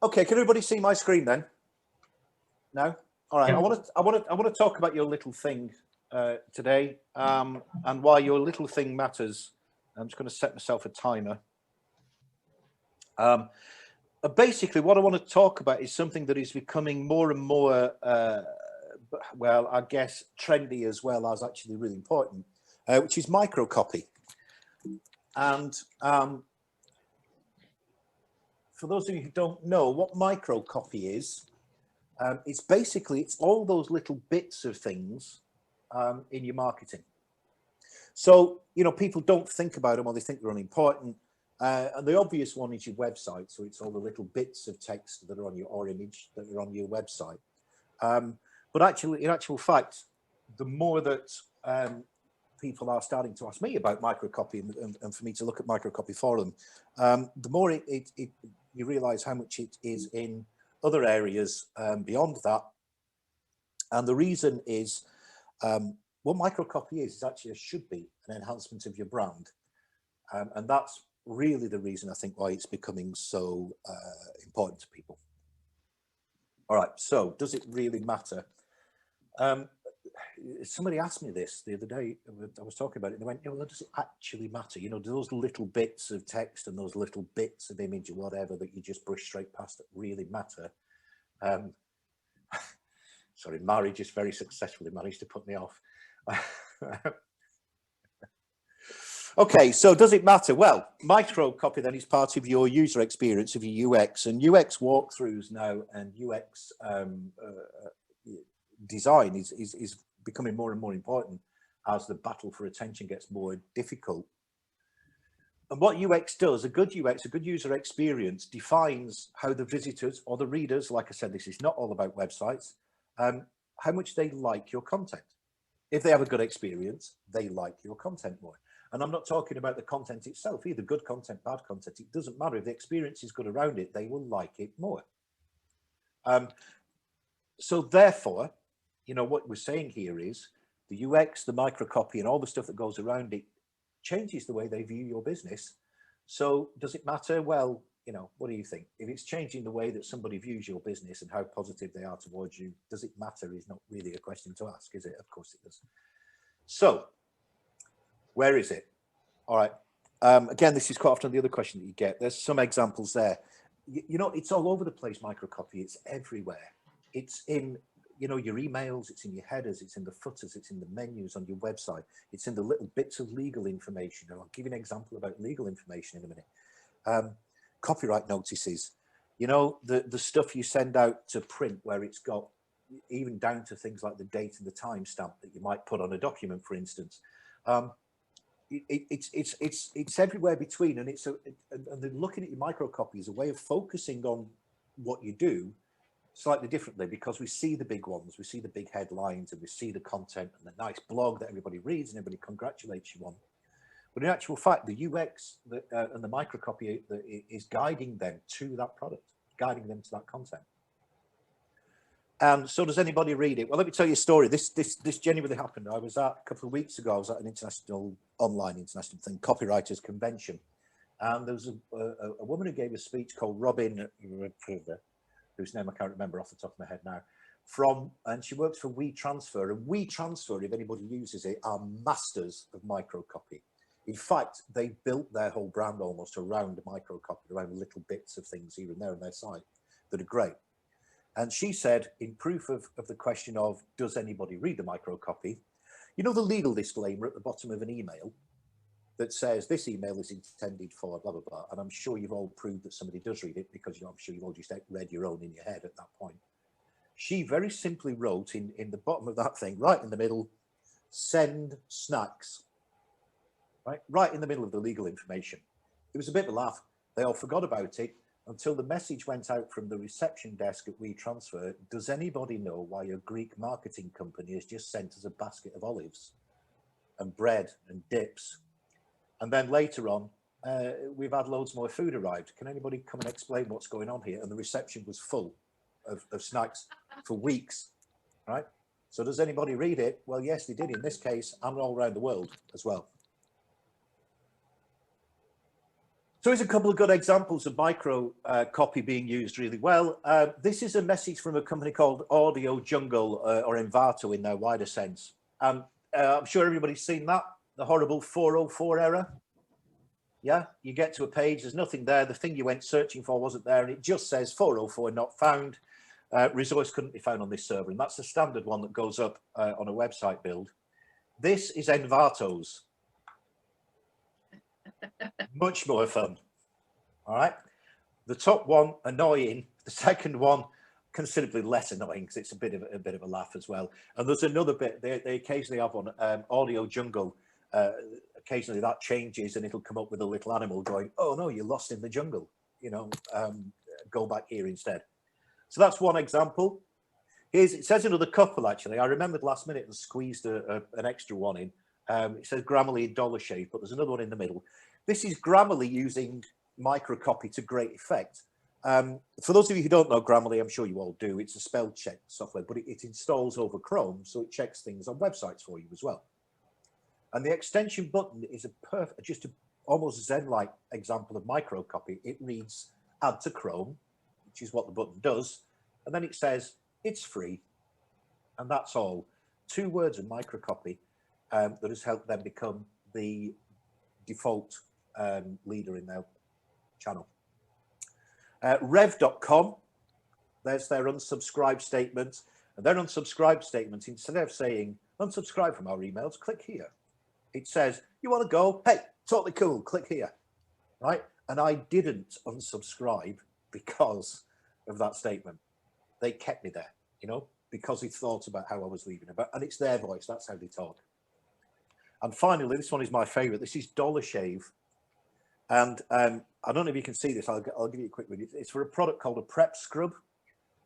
Okay, can everybody see my screen then? No? All right. Yeah. I want to talk about your little thing today, and why your little thing matters. I'm just going to set myself a timer. Basically, what I want to talk about is something that is becoming more and more, well, I guess trendy as well as actually really important, which is microcopy. And for those of you who don't know what microcopy is, it's all those little bits of things in your marketing. So, you know, people don't think about them, or they think they're unimportant. And the obvious one is your website. So it's all the little bits of text that are on your, or image that are on your website. But actually, in actual fact, the more that people are starting to ask me about microcopy and for me to look at microcopy for them, the more you realize how much it is in other areas beyond that. And the reason is, what microcopy is actually should be an enhancement of your brand. And that's really the reason I think why it's becoming so important to people. All right, so does it really matter? Somebody asked me this the other day. I was talking about it, and they went, well, does it actually matter? You know, do those little bits of text and those little bits of image or whatever that you just brush straight past that really matter? Sorry, Mary just very successfully managed to put me off. Okay, so does it matter? Well, microcopy then is part of your user experience, of your UX, and UX walkthroughs now, and UX design is becoming more and more important as the battle for attention gets more difficult. And what UX does, a good UX, a good user experience, defines how the visitors or the readers, like I said, this is not all about websites, how much they like your content. If they have a good experience, they like your content more. And I'm not talking about the content itself either, good content, bad content. It doesn't matter. If the experience is good around it, they will like it more. So therefore, you know, what we're saying here is the UX, the microcopy, and all the stuff that goes around it changes the way they view your business. So does it matter? Well, you know, what do you think? If it's changing the way that somebody views your business and how positive they are towards you, does it matter? Is not really a question to ask, is it? Of course it does. So where is it? All right. Again, this is quite often the other question that you get. There's some examples there. You know, it's all over the place, microcopy. It's everywhere. It's in, you know, your emails, it's in your headers, it's in the footers, it's in the menus on your website, it's in the little bits of legal information. And I'll give you an example about legal information in a minute. Copyright notices, you know, the stuff you send out to print, where it's got even down to things like the date and the timestamp that you might put on a document, for instance. It's everywhere between, and and looking at your microcopy is a way of focusing on what you do slightly differently, because we see the big ones, we see the big headlines, and we see the content and the nice blog that everybody reads and everybody congratulates you on. But in actual fact, the UX and the microcopy is guiding them to that product, guiding them to that content. And so does anybody read it? Well, let me tell you a story. This genuinely happened. I was a couple of weeks ago, I was at an online international thing, copywriters convention. And there was a woman who gave a speech called Robin, whose name I can't remember off the top of my head now, and she works for WeTransfer. And WeTransfer, if anybody uses it, are masters of microcopy. In fact, they built their whole brand almost around microcopy, around little bits of things here and there on their site that are great. And she said, in proof of the question of, does anybody read the microcopy? You know, the legal disclaimer at the bottom of an email that says this email is intended for blah, blah, blah. And I'm sure you've all proved that somebody does read it, because I'm sure you've all just read your own in your head at that point. She very simply wrote in the bottom of that thing, right in the middle, send snacks, right in the middle of the legal information. It was a bit of a laugh. They all forgot about it until the message went out from the reception desk at WeTransfer. Does anybody know why a Greek marketing company has just sent us a basket of olives and bread and dips? And then later on, we've had loads more food arrived. Can anybody come and explain what's going on here? And the reception was full of snacks for weeks, right? So does anybody read it? Well, yes, they did in this case, and all around the world as well. So here's a couple of good examples of micro copy being used really well. This is a message from a company called Audio Jungle or Envato in their wider sense. I'm sure everybody's seen that, the horrible 404 error. Yeah, you get to a page, there's nothing there. The thing you went searching for wasn't there, and it just says 404 not found. Resource couldn't be found on this server, and that's the standard one that goes up on a website build. This is Envato's. Much more fun. All right. The top one, annoying. The second one, considerably less annoying because it's a bit of a laugh as well. And there's another bit. They occasionally have on Audio Jungle. Occasionally that changes, and it'll come up with a little animal going, "Oh no, you're lost in the jungle. You know, go back here instead." So that's one example. It says another couple actually. I remembered last minute and squeezed an extra one in. It says Grammarly Dollar Shave, but there's another one in the middle. This is Grammarly using Microcopy to great effect. For those of you who don't know Grammarly, I'm sure you all do. It's a spell check software, but it installs over Chrome, so it checks things on websites for you as well. And the extension button is just a almost Zen-like example of Microcopy. It reads "Add to Chrome," which is what the button does, and then it says it's free, and that's all. 2 words of Microcopy that has helped them become the default leader in their channel. Rev.com, there's their unsubscribe statement, and their unsubscribe statement, instead of saying unsubscribe from our emails, click here. It says, you want to go? Hey, totally cool, click here, right? And I didn't unsubscribe because of that statement. They kept me there, you know, because they thought about how I was leaving about, and it's their voice, that's how they talk. And finally, this one is my favorite. This is Dollar Shave. And I don't know if you can see this. I'll give you a quick video. It's for a product called a prep scrub,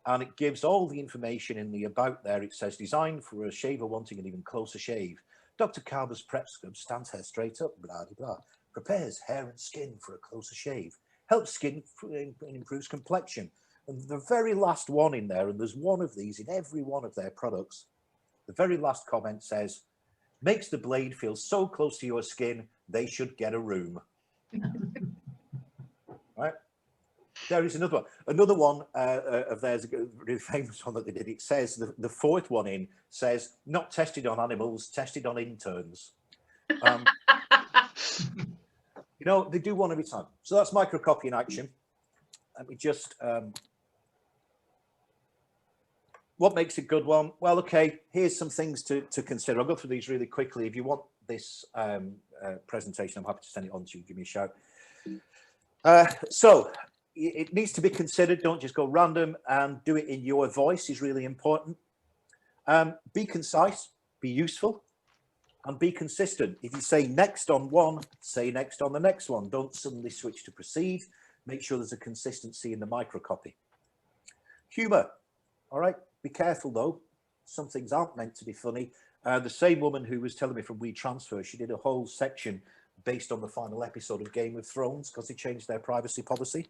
and it gives all the information in the about there. It says designed for a shaver wanting an even closer shave. Dr. Carver's prep scrub stands hair straight up, blah, blah, blah. Prepares hair and skin for a closer shave. Helps skin and improves complexion. And the very last one in there, and there's one of these in every one of their products, the very last comment says, makes the blade feel so close to your skin, they should get a room. Right, there is another one. Another one of theirs, a really famous one that they did. It says the 4th one in says not tested on animals, tested on interns. You know, they do one every time. So that's Microcopy in action. Let me just what makes a good one? Well, okay, here's some things to consider. I'll go through these really quickly. If you want this presentation, I'm happy to send it on to you. Give me a shout. So it needs to be considered. Don't just go random, and do it in your voice is really important. Be concise, be useful, and be consistent. If you say next on one, say next on the next one. Don't suddenly switch to proceed. Make sure there's a consistency in the microcopy. Humor. All right. Be careful though. Some things aren't meant to be funny. The same woman who was telling me from WeTransfer, she did a whole section based on the final episode of Game of Thrones because they changed their privacy policy.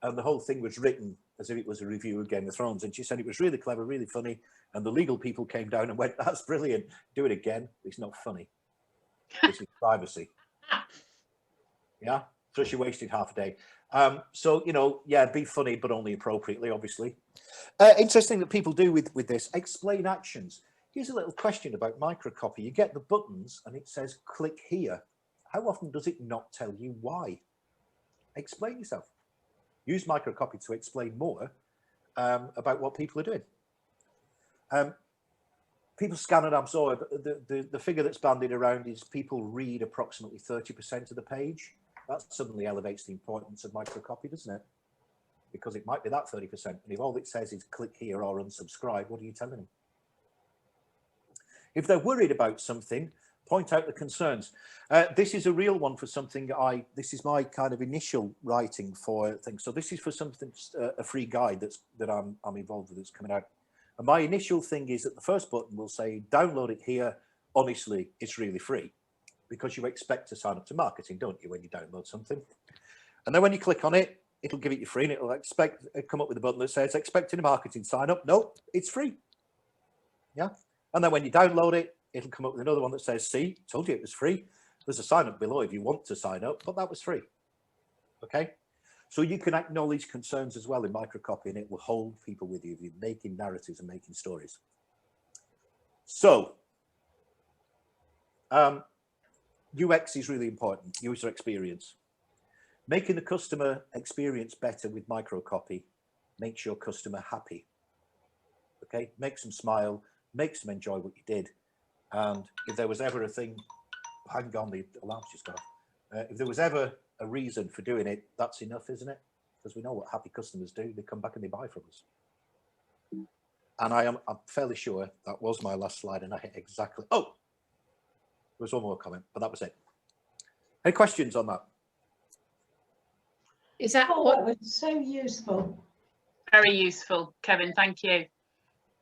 And the whole thing was written as if it was a review of Game of Thrones. And she said it was really clever, really funny. And the legal people came down and went, that's brilliant. Do it again. It's not funny. This is privacy. Yeah. So she wasted half a day. So, you know, yeah, be funny, but only appropriately, obviously. Interesting that people do with this, explain actions. Here's a little question about Microcopy. You get the buttons and it says click here. How often does it not tell you why? Explain yourself. Use Microcopy to explain more about what people are doing. People scan and absorb. The figure that's bandied around is people read approximately 30% of the page. That suddenly elevates the importance of Microcopy, doesn't it? Because it might be that 30%. And if all it says is click here or unsubscribe, what are you telling them? If they're worried about something, point out the concerns. This is a real one for something this is my kind of initial writing for things. So this is for something, a free guide that I'm involved with that's coming out. And my initial thing is that the first button will say, download it here. Honestly, it's really free because you expect to sign up to marketing, don't you, when you download something? And then when you click on it, it'll give it you free and it'll come up with a button that says, expecting a marketing sign up. Nope, it's free. Yeah. And then when you download it, it'll come up with another one that says, see, told you it was free. There's a sign up below if you want to sign up, but that was free. Okay, so you can acknowledge concerns as well in microcopy, and it will hold people with you if you're making narratives and making stories. So UX is really important, user experience. Making the customer experience better with microcopy makes your customer happy. Okay, makes them smile, makes them enjoy what you did. And if there was ever a thing, hang on, the alarm's just gone off. If there was ever a reason for doing it, that's enough, isn't it? Because we know what happy customers do. They come back and they buy from us. And I'm fairly sure that was my last slide, and I hit exactly. Oh, there was one more comment, but that was it. Any questions on that? Is that what was so useful? Very useful, Kevin. Thank you.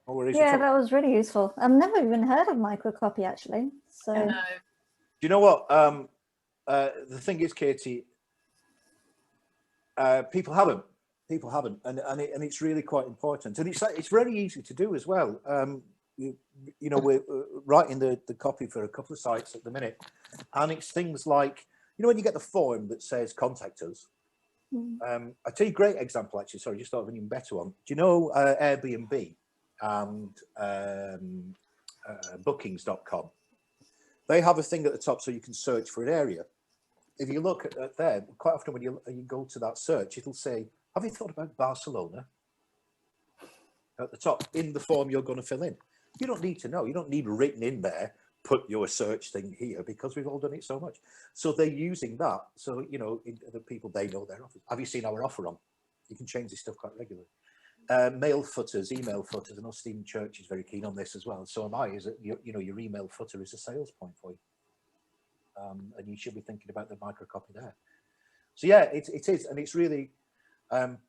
No worries. Yeah, that was really useful. I've never even heard of microcopy actually. So No. Do you know what? The thing is, Katie, people haven't, and it's really quite important, and it's very easy to do as well. You know, we're writing the copy for a couple of sites at the minute, and it's things like, you know, when you get the form that says contact us. I tell you a great example actually. Sorry, just thought of an even better one. Do you know Airbnb and bookings.com? They have a thing at the top so you can search for an area. If you look at there, quite often when you go to that search, it'll say, have you thought about Barcelona? At the top, in the form you're going to fill in. You don't need to know. You don't need written in there, put your search thing here, because we've all done it so much. So they're using that. So, you know, the people, they know their offers. Have you seen our offer on? You can change this stuff quite regularly. Mail footers, email footers. I know Stephen Church is very keen on this as well. So am I. Is that you know, your email footer is a sales point for you, and you should be thinking about the microcopy there. So yeah, it is, and it's really coming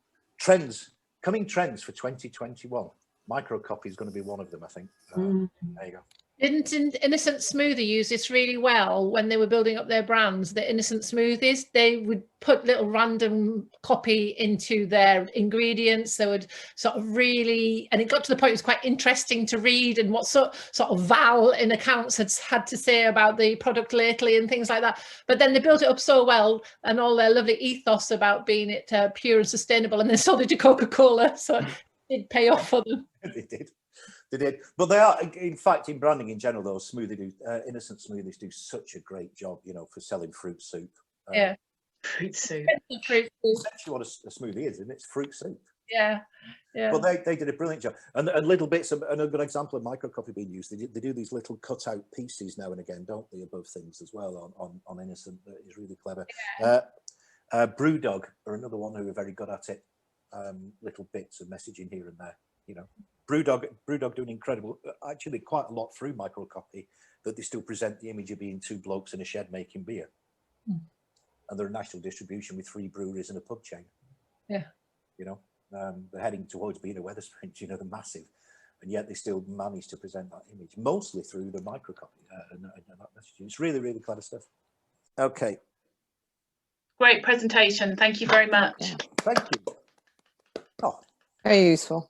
trends for 2021. Microcopy is going to be one of them, I think. There you go. Didn't Innocent Smoothie use this really well when they were building up their brands? The Innocent Smoothies, they would put little random copy into their ingredients. They would sort of really, and it got to the point it was quite interesting to read, and what sort of Val in accounts had to say about the product lately and things like that. But then they built it up so well, and all their lovely ethos about being it pure and sustainable, and then sold it to Coca-Cola, so it did pay off for them. They did, but they are, in fact, in branding in general, those Innocent Smoothies do such a great job, you know, for selling fruit soup. Yeah, Fruit soup. Essentially what a smoothie is, and it's fruit soup. Yeah, yeah. Well, they did a brilliant job, and little bits of, and a good example of microcopy being used. They do these little cut-out pieces now and again, don't they, above things as well on Innocent. That is really clever. Yeah. Brewdog are another one who are very good at it. Little bits of messaging here and there, you know. Brewdog doing incredible, actually quite a lot through microcopy, that they still present the image of being two blokes in a shed making beer. And they're a national distribution with 3 breweries and a pub chain. Yeah. You know, they're heading towards being a Wetherspoons, you know, they're massive. And yet they still manage to present that image, mostly through the microcopy and that messaging. It's really, really clever stuff. Okay. Great presentation. Thank you very much. Thank you. Oh. Very useful.